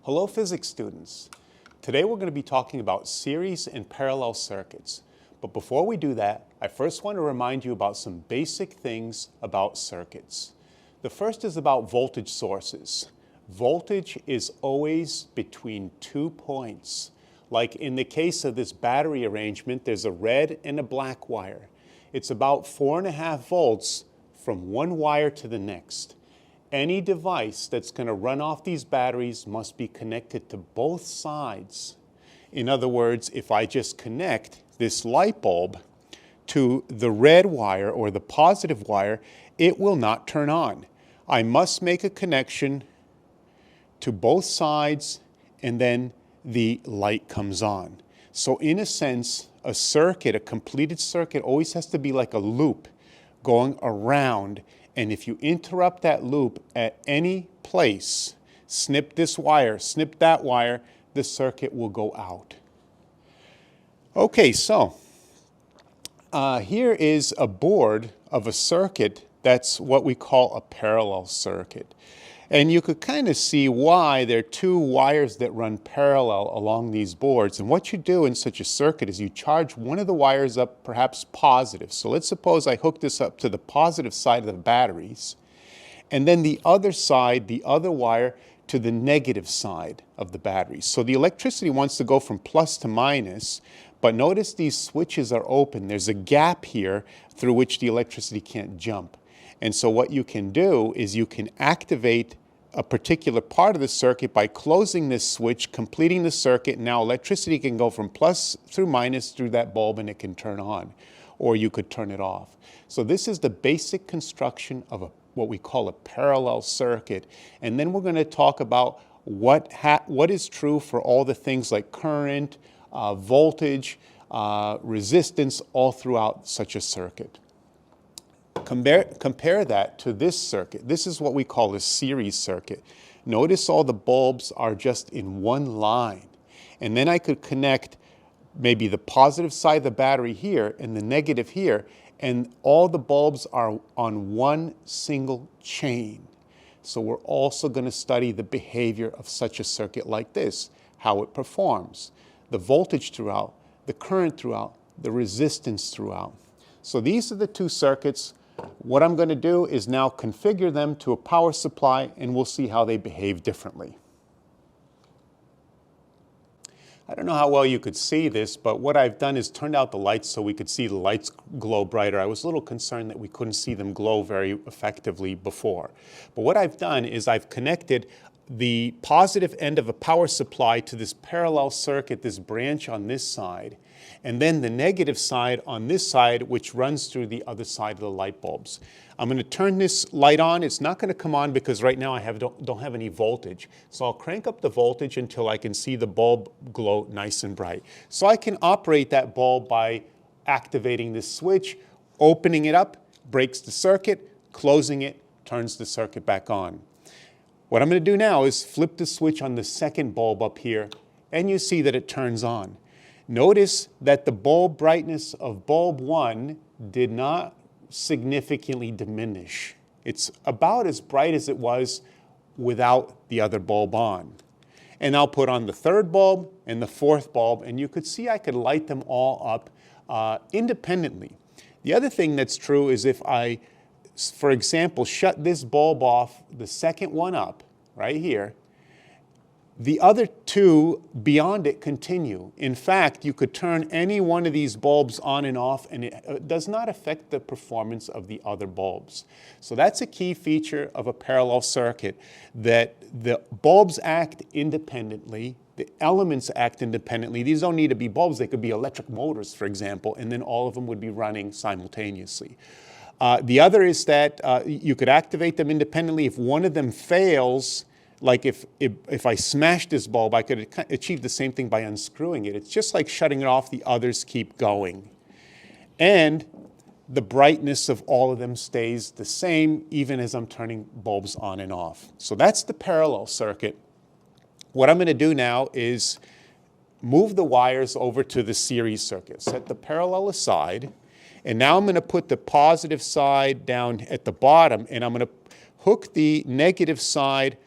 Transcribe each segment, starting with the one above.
Hello physics students. Today we're going to be talking about series and parallel circuits. But before we do that, I first want to remind you about some basic things about circuits. The first is about voltage sources. Voltage is always between 2 points. Like in the case of this battery arrangement, there's a red and a black wire. It's about 4.5 volts from one wire to the next. Any device that's going to run off these batteries must be connected to both sides. In other words, if I just connect this light bulb to the red wire or the positive wire, it will not turn on. I must make a connection to both sides and then the light comes on. So in a sense, a circuit, a completed circuit, always has to be like a loop going around. And if you interrupt that loop at any place, snip this wire, snip that wire, the circuit will go out. Okay, so here is a board of a circuit that's what we call a parallel circuit. And you could kind of see why there are two wires that run parallel along these boards. And what you do in such a circuit is you charge one of the wires up perhaps positive. So let's suppose I hook this up to the positive side of the batteries, and then the other side, the other wire, to the negative side of the batteries. So the electricity wants to go from plus to minus, but notice these switches are open. There's a gap here through which the electricity can't jump. And so what you can do is you can activate a particular part of the circuit by closing this switch, completing the circuit. Now electricity can go from plus through minus through that bulb and it can turn on, or you could turn it off. So this is the basic construction of what we call a parallel circuit. And then we're going to talk about what is true for all the things like current, voltage, resistance, all throughout such a circuit. Compare that to this circuit. This is what we call a series circuit. Notice all the bulbs are just in one line. And then I could connect maybe the positive side of the battery here and the negative here, and all the bulbs are on one single chain. So we're also going to study the behavior of such a circuit like this, how it performs, the voltage throughout, the current throughout, the resistance throughout. So these are the two circuits. What I'm going to do is now configure them to a power supply, and we'll see how they behave differently. I don't know how well you could see this, but what I've done is turned out the lights so we could see the lights glow brighter. I was a little concerned that we couldn't see them glow very effectively before. But what I've done is I've connected the positive end of a power supply to this parallel circuit, this branch on this side, and then the negative side on this side, which runs through the other side of the light bulbs. I'm going to turn this light on. It's not going to come on because right now I don't have any voltage. So I'll crank up the voltage until I can see the bulb glow nice and bright. So I can operate that bulb by activating this switch, opening it up, breaks the circuit, closing it, turns the circuit back on. What I'm going to do now is flip the switch on the second bulb up here, and you see that it turns on. Notice that the bulb brightness of bulb 1 did not significantly diminish. It's about as bright as it was without the other bulb on. And I'll put on the third bulb and the fourth bulb, and you could see I could light them all up independently. The other thing that's true is if I, for example, shut this bulb off, the second one up, right here, the other two beyond it continue. In fact, you could turn any one of these bulbs on and off, and it does not affect the performance of the other bulbs. So that's a key feature of a parallel circuit, that the bulbs act independently, the elements act independently. These don't need to be bulbs. They could be electric motors, for example, and then all of them would be running simultaneously. The other is that you could activate them independently. If one of them fails, like if I smash this bulb, I could achieve the same thing by unscrewing it. It's just like shutting it off, the others keep going. And the brightness of all of them stays the same even as I'm turning bulbs on and off. So that's the parallel circuit. What I'm going to do now is move the wires over to the series circuit. Set the parallel aside. And now I'm going to put the positive side down at the bottom, and I'm going to hook the negative side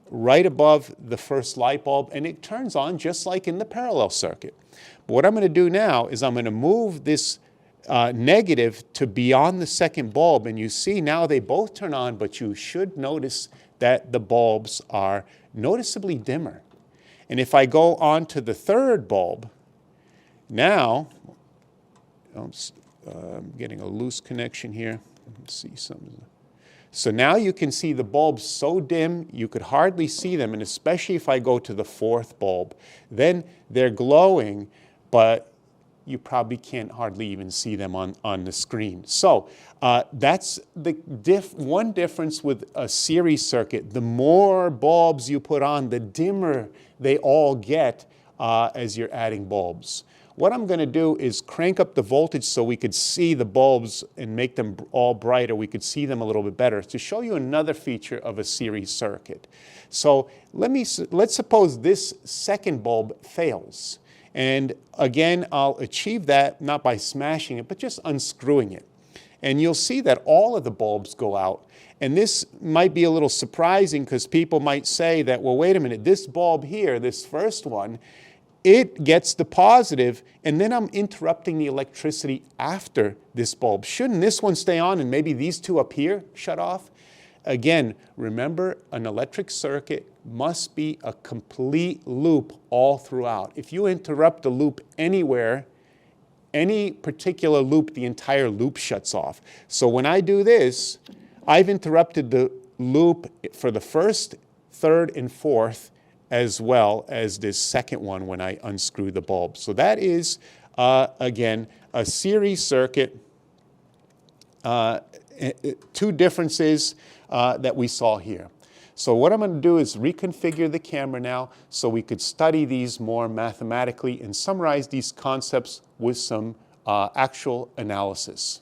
right above the first light bulb, and it turns on just like in the parallel circuit. But what I'm going to do now is I'm going to move this negative to beyond the second bulb, and you see now they both turn on, but you should notice that the bulbs are noticeably dimmer. And if I go on to the third bulb, now, I'm getting a loose connection here. Let's see something. So now you can see the bulbs so dim you could hardly see them, and especially if I go to the fourth bulb, then they're glowing, but you probably can't hardly even see them on the screen. So that's the one difference with a series circuit. The more bulbs you put on, the dimmer they all get as you're adding bulbs. What I'm going to do is crank up the voltage so we could see the bulbs and make them all brighter. We could see them a little bit better to show you another feature of a series circuit. So let's suppose this second bulb fails. And again, I'll achieve that not by smashing it, but just unscrewing it. And you'll see that all of the bulbs go out. And this might be a little surprising because people might say that, well, wait a minute, this bulb here, this first one, it gets the positive, and then I'm interrupting the electricity after this bulb. Shouldn't this one stay on and maybe these two up here shut off? Again, remember, an electric circuit must be a complete loop all throughout. If you interrupt a loop anywhere, any particular loop, the entire loop shuts off. So when I do this, I've interrupted the loop for the first, third, and fourth, as well as this second one when I unscrew the bulb. So that is, again, a series circuit. Two differences that we saw here. So what I'm going to do is reconfigure the camera now so we could study these more mathematically and summarize these concepts with some actual analysis.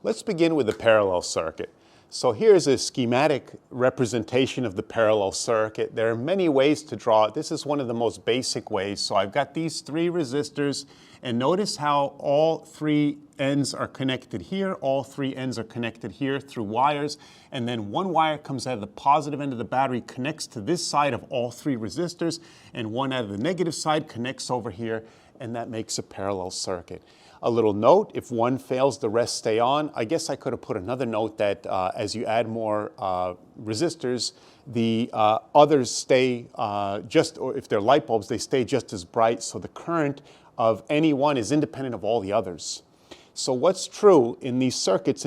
Let's begin with the parallel circuit. So here's a schematic representation of the parallel circuit. There are many ways to draw it. This is one of the most basic ways. So I've got these three resistors, and notice how all three ends are connected here, all three ends are connected here through wires, and then one wire comes out of the positive end of the battery, connects to this side of all three resistors, and one out of the negative side connects over here, and that makes a parallel circuit. A little note, if one fails, the rest stay on. I guess I could have put another note that as you add more resistors, the others stay or if they're light bulbs, they stay just as bright, so the current of any one is independent of all the others. So what's true in these circuits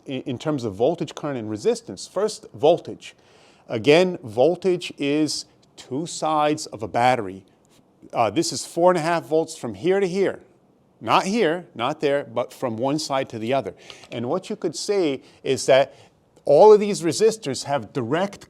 in terms of voltage, current, and resistance? First, voltage. Again, voltage is two sides of a battery. This is 4.5 volts from here to here. Not here, not there, but from one side to the other. And what you could see is that all of these resistors have direct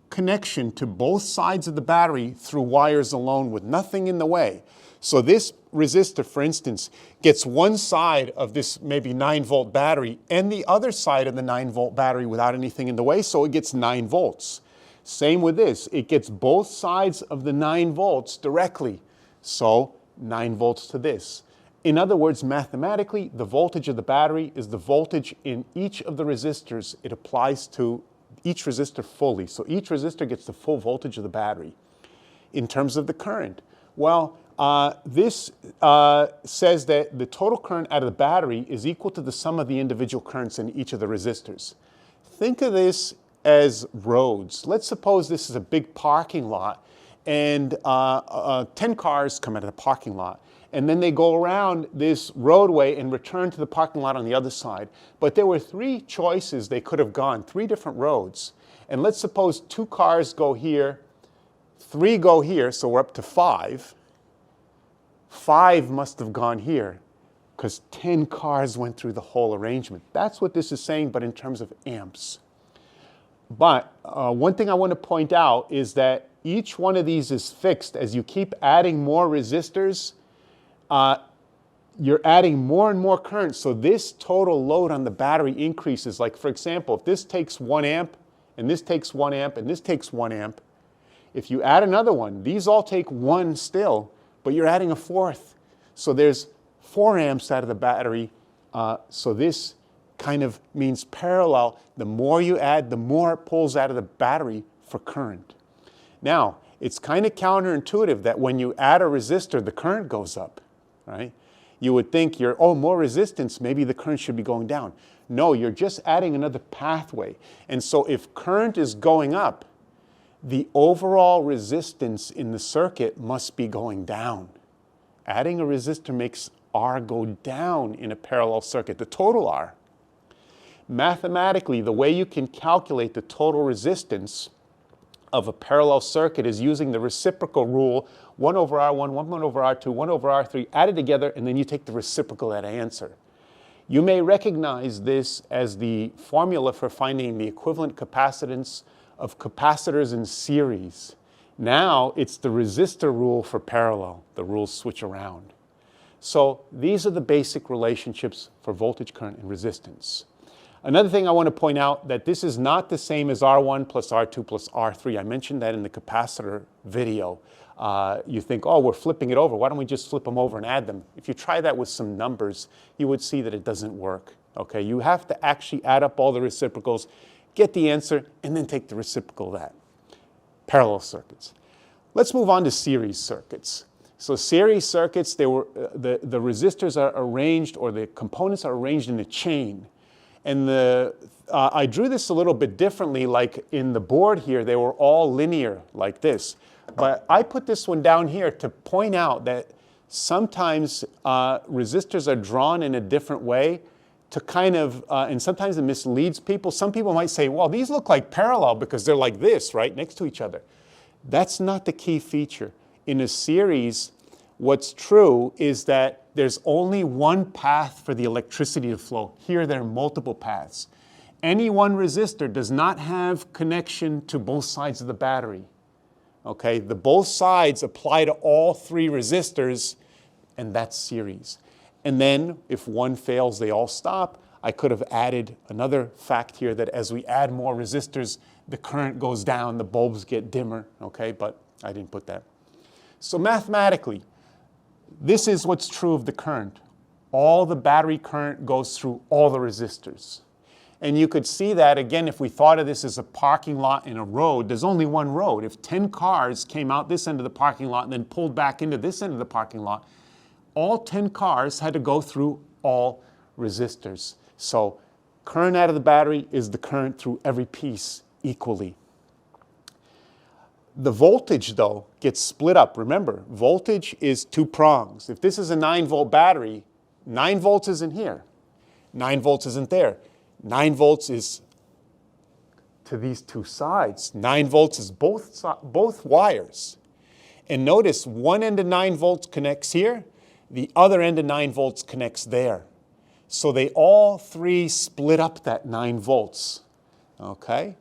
connection to both sides of the battery through wires alone with nothing in the way. So this resistor, for instance, gets one side of this maybe 9-volt battery and the other side of the 9-volt battery without anything in the way, so it gets 9 volts. Same with this. It gets both sides of the 9 volts directly, so 9 volts to this. In other words, mathematically, the voltage of the battery is the voltage in each of the resistors. It applies to each resistor fully. So each resistor gets the full voltage of the battery. In terms of the current, well, this says that the total current out of the battery is equal to the sum of the individual currents in each of the resistors. Think of this as roads. Let's suppose this is a big parking lot and 10 cars come out of the parking lot. And then they go around this roadway and return to the parking lot on the other side. But there were 3 choices they could have gone, 3 different roads. And let's suppose 2 cars go here, 3 go here, so we're up to 5. 5 must have gone here because 10 cars went through the whole arrangement. That's what this is saying, but in terms of amps. But one thing I want to point out is that each one of these is fixed. As you keep adding more resistors, you're adding more and more current, so this total load on the battery increases. Like, for example, if this takes 1 amp, and this takes 1 amp, and this takes 1 amp, if you add another one, these all take 1 still, but you're adding a 4th. So there's 4 amps out of the battery, so this kind of means parallel. The more you add, the more it pulls out of the battery for current. Now, it's kind of counterintuitive that when you add a resistor, the current goes up, right? You would think more resistance, maybe the current should be going down. No, you're just adding another pathway. And so if current is going up, the overall resistance in the circuit must be going down. Adding a resistor makes R go down in a parallel circuit, the total R. Mathematically, the way you can calculate the total resistance of a parallel circuit is using the reciprocal rule, 1 over R1, 1 over R2, 1 over R3, added together, and then you take the reciprocal of that answer. You may recognize this as the formula for finding the equivalent capacitance of capacitors in series. Now it's the resistor rule for parallel. The rules switch around. So these are the basic relationships for voltage, current, and resistance. Another thing I want to point out that this is not the same as R1 plus R2 plus R3. I mentioned that in the capacitor video. You think, oh, we're flipping it over. Why don't we just flip them over and add them? If you try that with some numbers, you would see that it doesn't work. Okay, you have to actually add up all the reciprocals, get the answer, and then take the reciprocal of that. Parallel circuits. Let's move on to series circuits. So series circuits, the resistors are arranged, or the components are arranged in a chain. And I drew this a little bit differently, like in the board here, they were all linear like this. But I put this one down here to point out that sometimes resistors are drawn in a different way to kind of, and sometimes it misleads people. Some people might say, well, these look like parallel because they're like this, right, next to each other. That's not the key feature. In a series, what's true is that there's only one path for the electricity to flow. Here there are multiple paths. Any one resistor does not have connection to both sides of the battery. Okay, both sides apply to all three resistors, and that's series. And then if one fails, they all stop. I could have added another fact here that as we add more resistors, the current goes down, the bulbs get dimmer, okay, but I didn't put that. So mathematically, this is what's true of the current. All the battery current goes through all the resistors. And you could see that, again, if we thought of this as a parking lot in a road, there's only one road. If 10 cars came out this end of the parking lot and then pulled back into this end of the parking lot, all 10 cars had to go through all resistors. So current out of the battery is the current through every piece equally. The voltage, though, gets split up. Remember, voltage is two prongs. If this is a 9-volt battery, 9 volts is in here. 9 volts isn't there. 9 volts is to these two sides. 9 volts is both wires. And notice one end of 9 volts connects here, the other end of 9 volts connects there. So they all three split up that 9 volts, okay?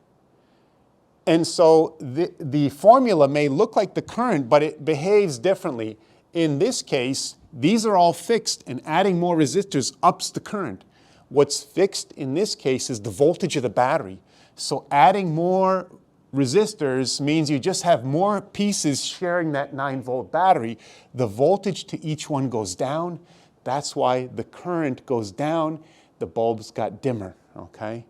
And so the formula may look like the current, but it behaves differently. In this case, these are all fixed, and adding more resistors ups the current. What's fixed in this case is the voltage of the battery. So adding more resistors means you just have more pieces sharing that 9-volt battery. The voltage to each one goes down. That's why the current goes down. The bulbs got dimmer, okay?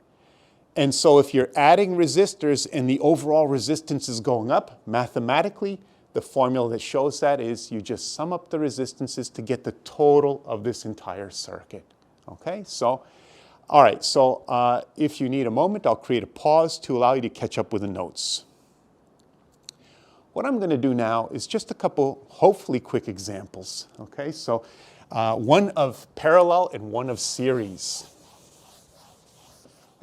And so if you're adding resistors and the overall resistance is going up, mathematically, the formula that shows that is you just sum up the resistances to get the total of this entire circuit. Okay, so, all right, so if you need a moment, I'll create a pause to allow you to catch up with the notes. What I'm going to do now is just a couple, hopefully quick examples. Okay, so one of parallel and one of series.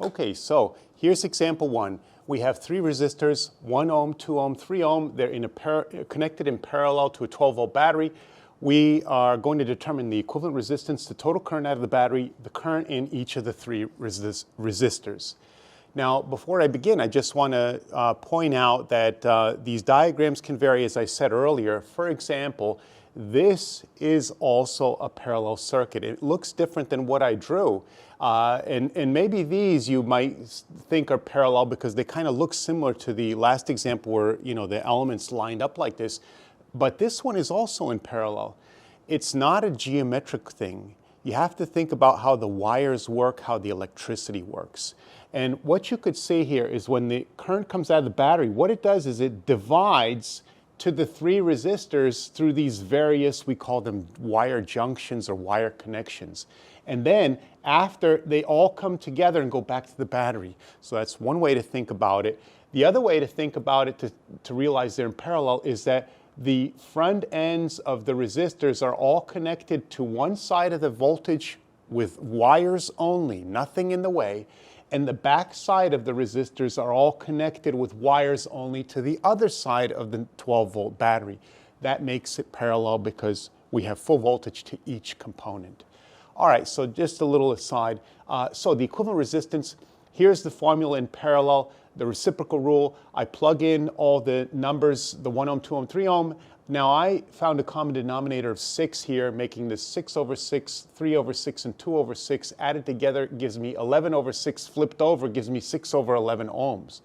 Okay, so here's example 1. We have 3 resistors, 1 ohm, 2 ohm, 3 ohm. They're connected in parallel to a 12-volt battery. We are going to determine the equivalent resistance, the total current out of the battery, the current in each of the 3 resistors. Now, before I begin, I just want to point out that these diagrams can vary, as I said earlier. For example, this is also a parallel circuit. It looks different than what I drew. And maybe these you might think are parallel because they kind of look similar to the last example where, the elements lined up like this. But this one is also in parallel. It's not a geometric thing. you have to think about how the wires work, how the electricity works. And what you could see here is when the current comes out of the battery, what it does is it divides to the 3 resistors through these various, we call them wire junctions or wire connections. And then after they all come together and go back to the battery. So that's one way to think about it. The other way to think about it to realize they're in parallel is that the front ends of the resistors are all connected to one side of the voltage with wires only, nothing in the way. And the back side of the resistors are all connected with wires only to the other side of the 12-volt battery. That makes it parallel because we have full voltage to each component. All right, so just a little aside. So the equivalent resistance, here's the formula in parallel, the reciprocal rule. I plug in all the numbers, the 1 ohm, 2 ohm, 3 ohm. Now I found a common denominator of 6 here, making this 6 over 6, 3 over 6, and 2 over 6. Added together gives me 11 over 6, flipped over gives me 6 over 11 ohms.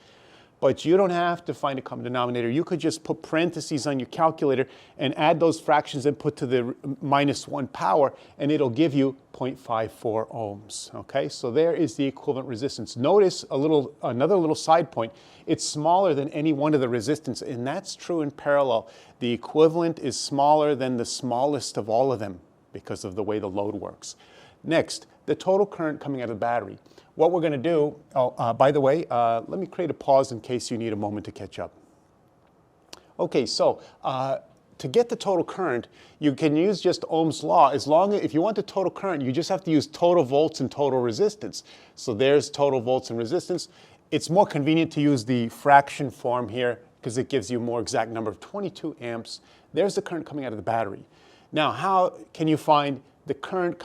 But you don't have to find a common denominator. You could just put parentheses on your calculator and add those fractions and put to the -1 power, and it'll give you 0.54 ohms. Okay, so there is the equivalent resistance. Notice another little side point. It's smaller than any one of the resistance, and that's true in parallel. The equivalent is smaller than the smallest of all of them because of the way the load works. Next, the total current coming out of the battery. What we're going to do, by the way, let me create a pause in case you need a moment to catch up. Okay, so to get the total current, you can use just Ohm's law. If you want the total current, you just have to use total volts and total resistance. So there's total volts and resistance. It's more convenient to use the fraction form here because it gives you a more exact number of 22 amps. There's the current coming out of the battery. Now, how can you find the current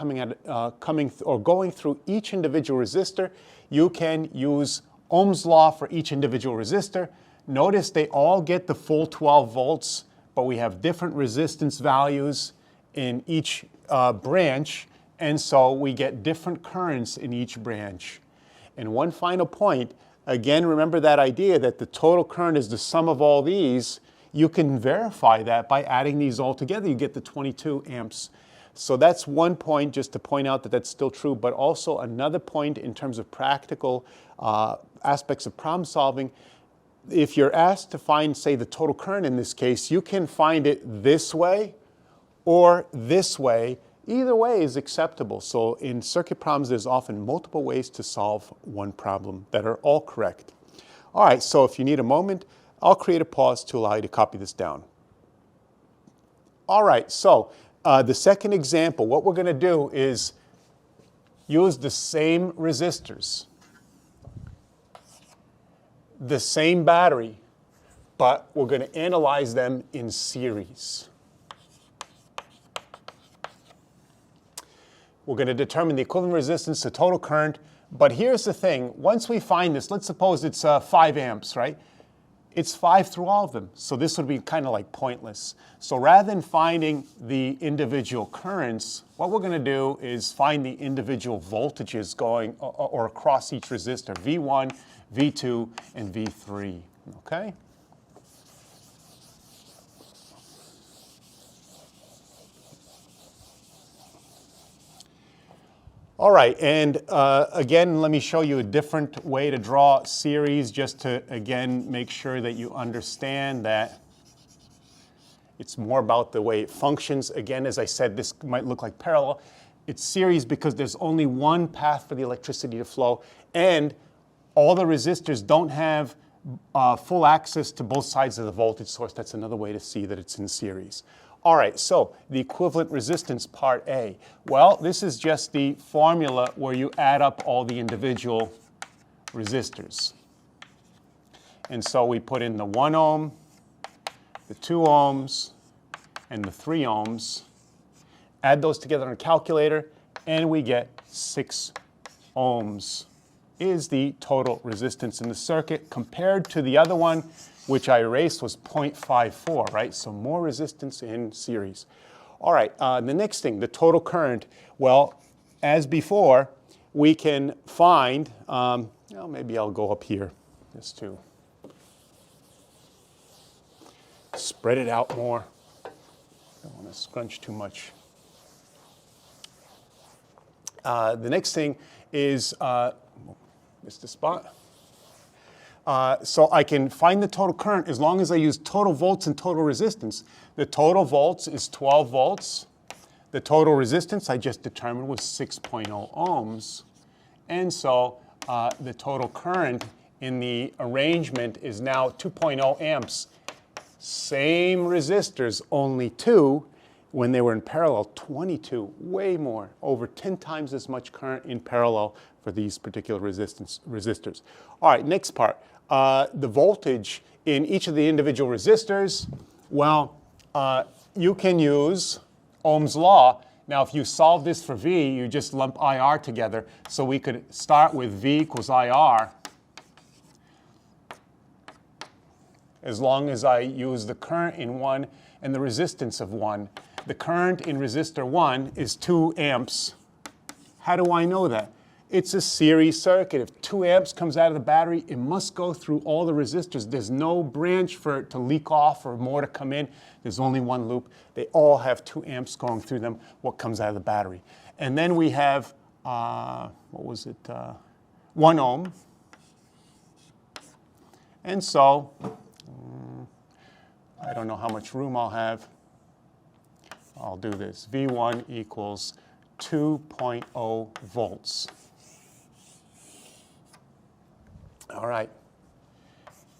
going through each individual resistor? You can use Ohm's law for each individual resistor. Notice they all get the full 12 volts, but we have different resistance values in each branch, and so we get different currents in each branch. And one final point, again, remember that idea that the total current is the sum of all these. You can verify that by adding these all together. You get the 22 amps. So that's one point, just to point out that that's still true, but also another point in terms of practical aspects of problem solving. If you're asked to find, say, the total current in this case, you can find it this way or this way. Either way is acceptable. So in circuit problems, there's often multiple ways to solve one problem that are all correct. All right, so if you need a moment, I'll create a pause to allow you to copy this down. All right, so the second example, what we're going to do is use the same resistors, the same battery, but we're going to analyze them in series. We're going to determine the equivalent resistance to total current, but here's the thing. Once we find this, let's suppose it's 5 amps, right? It's 5 through all of them, so this would be kind of like pointless. So rather than finding the individual currents, what we're going to do is find the individual voltages going or across each resistor, V1, V2, and V3, okay? All right, and again, let me show you a different way to draw series just to, again, make sure that you understand that it's more about the way it functions. Again, as I said, this might look like parallel. It's series because there's only one path for the electricity to flow, and all the resistors don't have full access to both sides of the voltage source. That's another way to see that it's in series. All right, so the equivalent resistance, part A. Well, this is just the formula where you add up all the individual resistors. And so we put in the 1 ohm, the 2 ohms, and the 3 ohms. Add those together on a calculator, and we get 6 ohms is the total resistance in the circuit compared to the other one, which I erased, was 0.54, right? So more resistance in series. All right, the next thing, the total current. Well, as before, we can find, well, maybe I'll go up here just to spread it out more. Don't want to scrunch too much. The next thing is, missed the spot. So I can find the total current as long as I use total volts and total resistance. The total volts is 12 volts. The total resistance I just determined was 6.0 ohms. And so the total current in the arrangement is now 2.0 amps. Same resistors, only 2. When they were in parallel, 22, way more, over 10 times as much current in parallel for these particular resistors. All right, next part. The voltage in each of the individual resistors, well, you can use Ohm's law. Now, if you solve this for V, you just lump IR together. So we could start with V equals IR. As long as I use the current in 1 and the resistance of 1. The current in resistor 1 is 2 amps. How do I know that? It's a series circuit. If 2 amps comes out of the battery, it must go through all the resistors. There's no branch for it to leak off or more to come in. There's only one loop. They all have 2 amps going through them, what comes out of the battery. And then we have, 1 ohm. And so, I don't know how much room I'll have. I'll do this. V1 equals 2.0 volts. All right.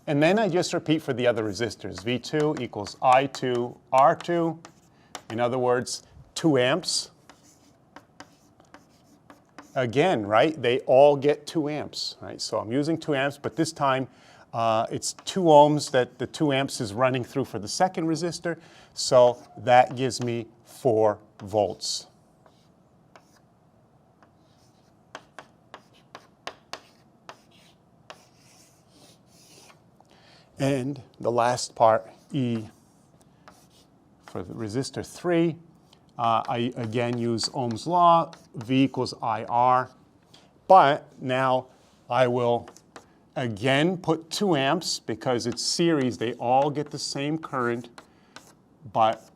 And then I just repeat for the other resistors. V2 equals I2 R2. In other words, 2 amps. Again, right? They all get 2 amps, right? So I'm using 2 amps, but this time it's 2 ohms that the 2 amps is running through for the second resistor. So that gives me 4 volts. And the last part, E, for the resistor 3, I again use Ohm's law, V equals IR. But now I will again put 2 amps because it's series. They all get the same current, but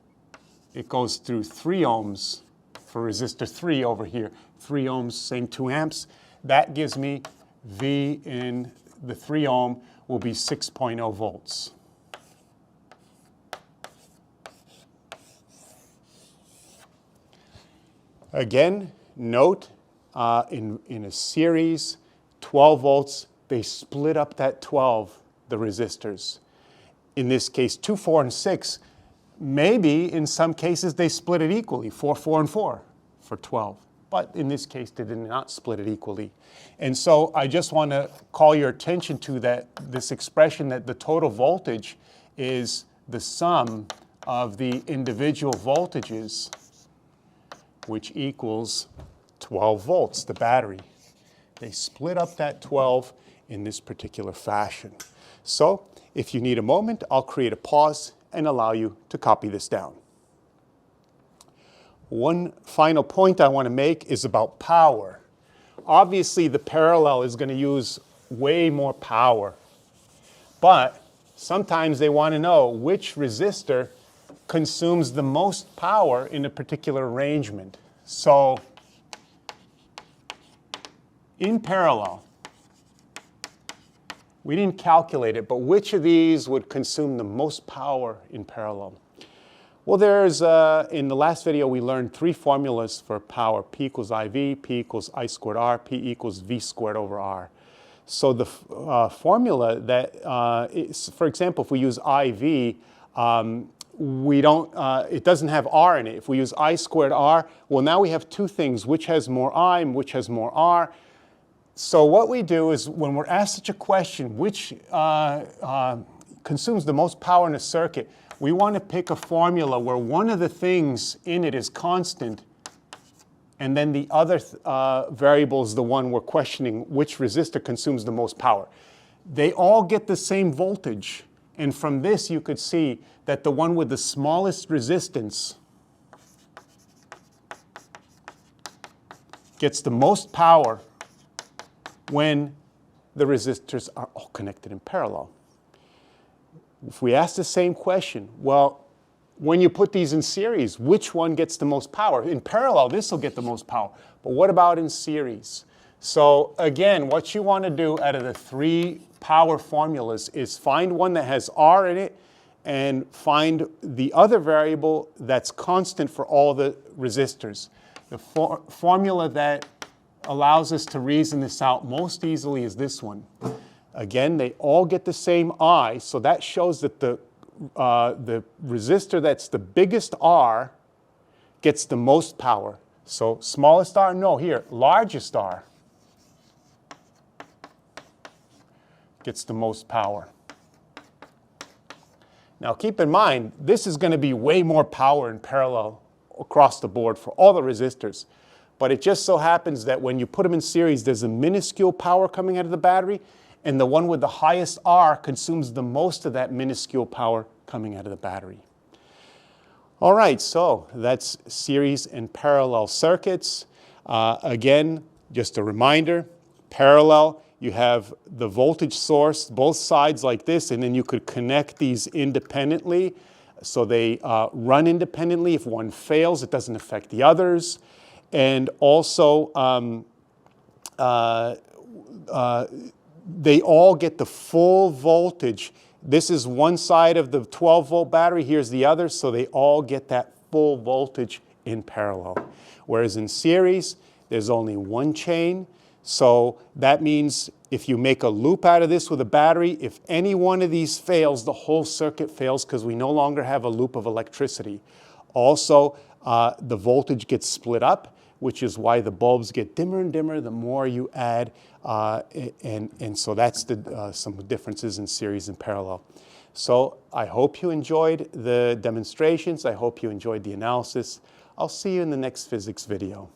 it goes through 3 ohms for resistor 3 over here. 3 ohms, same 2 amps. That gives me V in the 3 ohm will be 6.0 volts. Again, note in a series, 12 volts, they split up that 12, the resistors. In this case, 2, 4, and 6. Maybe in some cases they split it equally, 4, 4, and 4 for 12. But in this case, they did not split it equally. And so I just want to call your attention to this expression that the total voltage is the sum of the individual voltages, which equals 12 volts, the battery. They split up that 12 in this particular fashion. So if you need a moment, I'll create a pause and allow you to copy this down. One final point I want to make is about power. Obviously, the parallel is going to use way more power. But sometimes they want to know which resistor consumes the most power in a particular arrangement. So in parallel, we didn't calculate it, but which of these would consume the most power in parallel? Well, there's, in the last video, we learned 3 formulas for power. P equals IV, P equals I squared R, P equals V squared over R. So the formula that, for example, if we use IV, it doesn't have R in it. If we use I squared R, well, now we have 2 things, which has more I and which has more R. So what we do is when we're asked such a question, which consumes the most power in a circuit, we want to pick a formula where one of the things in it is constant, and then the other variable is the one we're questioning, which resistor consumes the most power. They all get the same voltage, and from this you could see that the one with the smallest resistance gets the most power when the resistors are all connected in parallel. If we ask the same question, well, when you put these in series, which one gets the most power? In parallel, this will get the most power. But what about in series? So again, what you want to do out of the 3 power formulas is find one that has R in it and find the other variable that's constant for all the resistors. The formula that allows us to reason this out most easily is this one. Again, they all get the same I, so that shows that the resistor that's the biggest R gets the most power. So smallest R, no, here, largest R gets the most power. Now keep in mind, this is going to be way more power in parallel across the board for all the resistors. But it just so happens that when you put them in series, there's a minuscule power coming out of the battery, and the one with the highest R consumes the most of that minuscule power coming out of the battery. All right, so that's series and parallel circuits. Again, just a reminder, parallel, you have the voltage source, both sides like this, and then you could connect these independently. So they run independently. If one fails, it doesn't affect the others. And also, they all get the full voltage. This is one side of the 12-volt battery. Here's the other. So they all get that full voltage in parallel. Whereas in series, there's only one chain. So that means if you make a loop out of this with a battery, if any one of these fails, the whole circuit fails because we no longer have a loop of electricity. Also, the voltage gets split up, which is why the bulbs get dimmer and dimmer the more you add. And so that's some differences in series and parallel. So I hope you enjoyed the demonstrations. I hope you enjoyed the analysis. I'll see you in the next physics video.